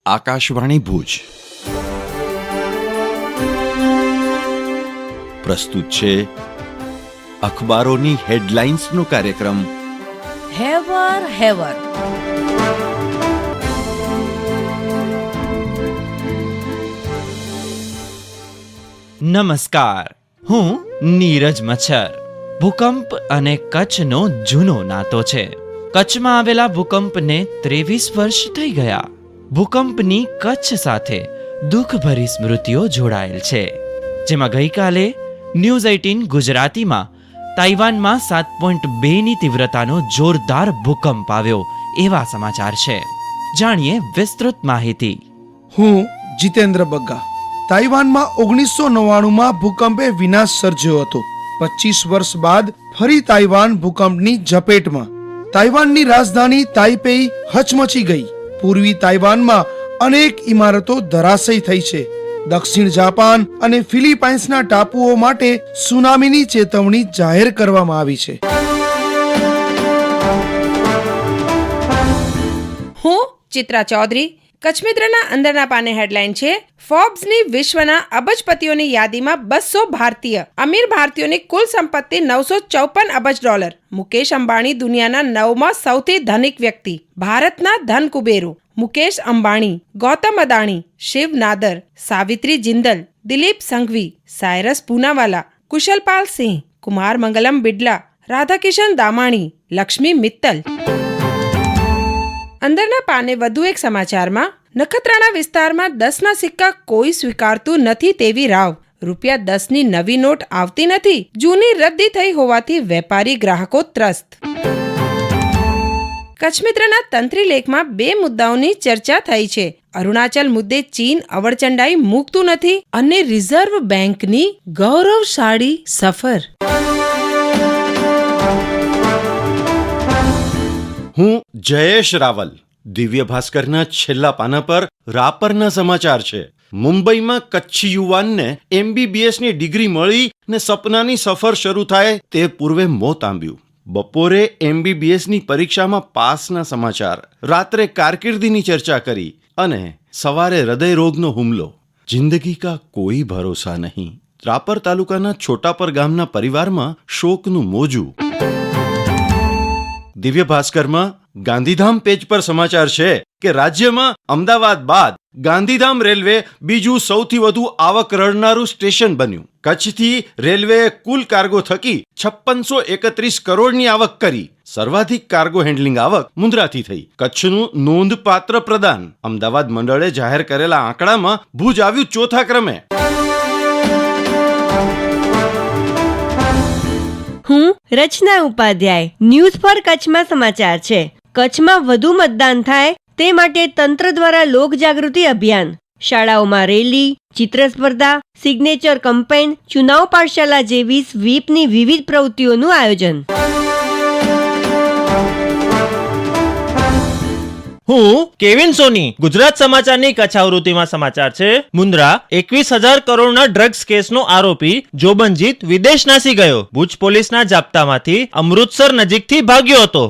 આકાશવાણી ભુજ પ્રસ્તુત છે અખબારોની હેડલાઇન્સનો કાર્યક્રમ હેવર હેવર. નમસ્કાર, હું નીરજ મચ્છર. ભૂકંપ અને કચ્છનો જૂનો નાતો છે. કચ્છમાં આવેલા ભૂકંપને 23 વર્ષ થઈ ગયા. ભૂકંપની કચ્છ સાથે દુઃખભરી સ્મૃતિઓ જોડાયેલ છે, જેમાં ગઈકાલે ન્યૂઝ 18 ગુજરાતીમાં તાઇવાનમાં 7.2ની તીવ્રતાનો જોરદાર ભૂકંપ આવ્યો એવા સમાચાર છે. જાણીએ વિસ્તૃત માહિતી. હું જીતેન્દ્ર બગ્ગા. તાઇવાનમાં 1999માં ભૂકંપે વિનાશ સર્જ્યો હતો. 25 વર્ષ બાદ ફરી તાઇવાન ભૂકંપની ઝપેટમાં. તાઇવાનની રાજધાની તાઇપેઈ હચમચી ગઈ. પૂર્વી તાઇવાનમાં અનેક ઇમારતો ધરાશયી થઈ છે. દક્ષિણ જાપાન અને ફિલિપાઇન્સના ટાપુઓ માટે સુનામીની ચેતવણી જાહેર કરવામાં આવી છે. હું ચિત્રા ચૌધરી. કચ્છ મિત્રના અંદરના પાને હેડલાઇન છે: ફોર્બ્સની વિશ્વના અબજપતિઓની યાદીમાં 200 ભારતીય. અમીર ભારતીયોની કુલ સંપત્તિ $954 અબજ. મુકેશ અંબાણી દુનિયાના 9મા સૌથી ધનિક વ્યક્તિ. ભારતના ધન કુબેરો મુકેશ અંબાણી, ગૌતમ અદાણી, શિવ નાદર, સાવિત્રી જિંદલ, દિલીપ સંઘવી, સાયરસ પૂનાવાલા, કુશલપાલ સિંહ, કુમાર મંગલમ બિડલા, રાધાકિશન દામાણી, લક્ષ્મી મિત્તલ. અંદરના પાને વધુ એક સમાચારમાં નખત્રાણા વિસ્તારમાં 10ના સિક્કા કોઈ સ્વીકારતું નથી તેવી રાવ. ₹10ની નવી નોટ આવતી નથી. જૂની રદ્દી થઈ હોવાથી વેપારી ગ્રાહકો ત્રસ્ત. કચ્છ મિત્રના તંત્રી લેખમાં 2 મુદ્દાઓની ચર્ચા થઈ છે. અરુણાચલ મુદ્દે ચીન અવળચંડાઈ મૂકતું નથી અને રિઝર્વ બેંકની ગૌરવશાળી સફર. હું જયેશ રાવલ. દિવ્ય ભાસ્કરના છેલ્લા પાના પર રાપરના સમાચાર છે. મુંબઈમાં કચ્છી યુવાનને MBBSની ડિગ્રી મળી ને સપનાની સફર શરૂ થાય તે પૂર્વે મોત આંબ્યું. બપોરે MBBSની પરીક્ષામાં પાસના સમાચાર, રાત્રે કારકિર્દીની ચર્ચા કરી અને સવારે હૃદયરોગનો હુમલો. જિંદગી કા કોઈ ભરોસા નહીં. રાપર તાલુકાના છોટાપર ગામના પરિવારમાં શોકનું મોજું. દિવ્ય ભાસ્કરમાં ગાંધીધામ પેજ પર સમાચાર છે કે રાજ્યમાં અમદાવાદ બાદ ગાંધીધામ રેલવે બીજું સૌથી વધુ આવક રળનારું સ્ટેશન બન્યું. કચ્છથી રેલવેએ કુલ કાર્ગો થકી 5631 કરોડની આવક કરી. સર્વાધિક કાર્ગો હેન્ડલિંગ આવક મુન્દ્રાથી થઈ. કચ્છનું નોંધપાત્ર પ્રદાન. અમદાવાદ મંડળે જાહેર કરેલા આંકડામાં ભુજ આવ્યું ચોથા ક્રમે. હું રચના ઉપાધ્યાય. ન્યૂઝ ફોર કચ્છમાં સમાચાર છે. કચ્છમાં વધુ મતદાન થાય તે માટે તંત્ર દ્વારા લોક જાગૃતિ અભિયાન. શાળાઓમાં રેલી, ચિત્ર સ્પર્ધા, સિગ્નેચર કેમ્પેઈન, ચુનાવ પાઠશાલા જેવી સ્વીપની વિવિધ પ્રવૃત્તિઓનું આયોજન. હું કેવિન સોની. ગુજરાત સમાચારની કચ્છ આવૃત્તિમાં સમાચાર છે. મુન્દ્રા 21,000 કરોડના ડ્રગ્સ કેસનો આરોપી જોબનજીત વિદેશ નાસી ગયો. ભુજ પોલીસના જાપ્તામાંથી અમૃતસર નજીકથી ભાગ્યો હતો.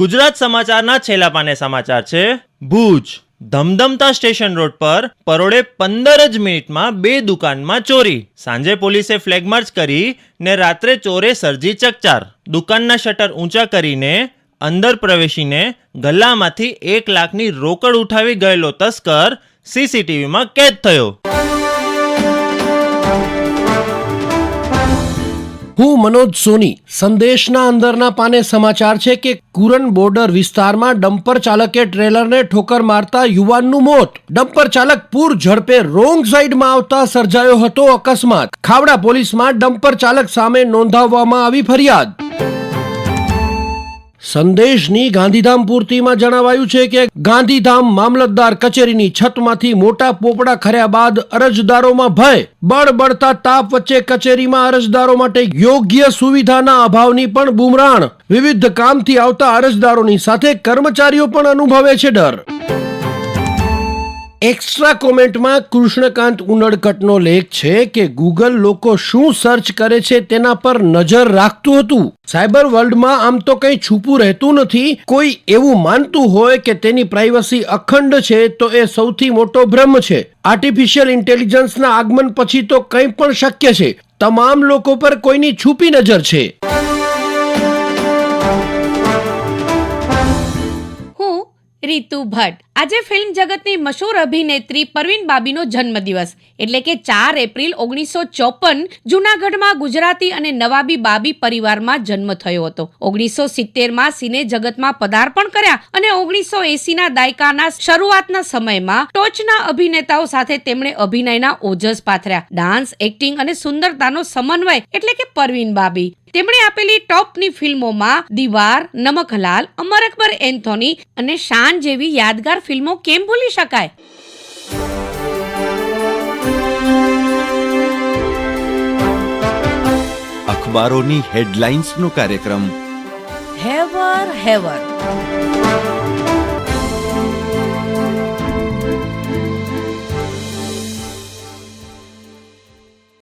ગુજરાત સમાચારના છેલ્લા પાને સમાચાર છે. ભુજ ધમધમતા સ્ટેશન રોડ પર પરોડે 15 જ મિનિટમાં 2 દુકાનમાં ચોરી. સાંજે પોલીસે ફ્લેગ માર્ચ કરી ને રાત્રે ચોરે સર્જી ચકચાર. દુકાનના શટર ઊંચા કરીને અંદર પ્રવેશીને ગલ્લામાંથી 1 લાખની રોકડ ઉઠાવી ગયેલો તસ્કર CCTVમાં કેદ થયો. હું મનોજ સોની. સંદેશના અંદરના પાને સમાચાર છે કે કુરન બોર્ડર વિસ્તારમાં ડમ્પર ચાલકે ટ્રેલરને ઠોકર મારતા યુવાનનું મોત. ડમ્પર ચાલક પૂર ઝડપે રોંગ સાઈડમાં આવતા સર્જાયો હતો અકસ્માત. ખાવડા પોલીસમાં ડમ્પર ચાલક સામે નોંધાવવામાં આવી ફરિયાદ. સંદેશની ગાંધીધામ પૂર્તિમાં જણાવાયું છે કે ગાંધીધામ મામલતદાર કચેરીની છતમાંથી મોટા પોપડા ખર્યા બાદ અરજદારોમાં ભય. બળબડતા તાપ વચ્ચે કચેરીમાં અરજદારો માટે યોગ્ય સુવિધાના અભાવની પણ બુમરાણ. વિવિધ કામથી આવતા અરજદારોની સાથે કર્મચારીઓ પણ અનુભવે છે ડર. એક્સ્ટ્રા કોમેન્ટમાં કૃષ્ણકાંત ઉનડકટનો લેખ છે કે ગૂગલ લોકો શું સર્ચ કરે છે તેના પર નજર રાખતું હતું. સાયબર વર્લ્ડમાં આમ તો કંઈ છુપું રહેતું નથી. કોઈ એવું માનતું હોય કે તેની પ્રાઇવસી અખંડ છે તો એ સૌથી મોટો ભ્રમ છે. આર્ટિફિશિયલ ઇન્ટેલિજન્સના આગમન પછી તો કંઈ પણ શક્ય છે. તમામ લોકો પર કોઈની છુપી નજર છે. રીતુ ભટ્ટ. આજે ફિલ્મ જગતની મશહૂર અભિનેત્રી પરવીન બાબીનો જન્મદિવસ એટલે કે 4 એપ્રિલ 1954 જૂનાગઢમાં ગુજરાતી અને નવાબી બાબી પરિવારમાં જન્મ થયો હતો. 1970માં સિને જગતમાં પદાર્પણ કર્યા અને 1980ના દાયકાના શરૂઆતના સમયમાં ટોચના અભિનેતાઓ સાથે તેમણે અભિનયના ઓજસ પાથર્યા. ડાન્સ, એક્ટિંગ અને સુંદરતાનો સમન્વય એટલે કે પરવીન બાબી. તેમણે આપેલી ટોપની ફિલ્મોમાં દીવાર, નમકહલાલ, અમર અકબર એન્થોની અને શાન જેવી યાદગાર ફિલ્મો કેમ ભૂલી શકાય. અખબારોની હેડલાઇન્સનો કાર્યક્રમ હેવર.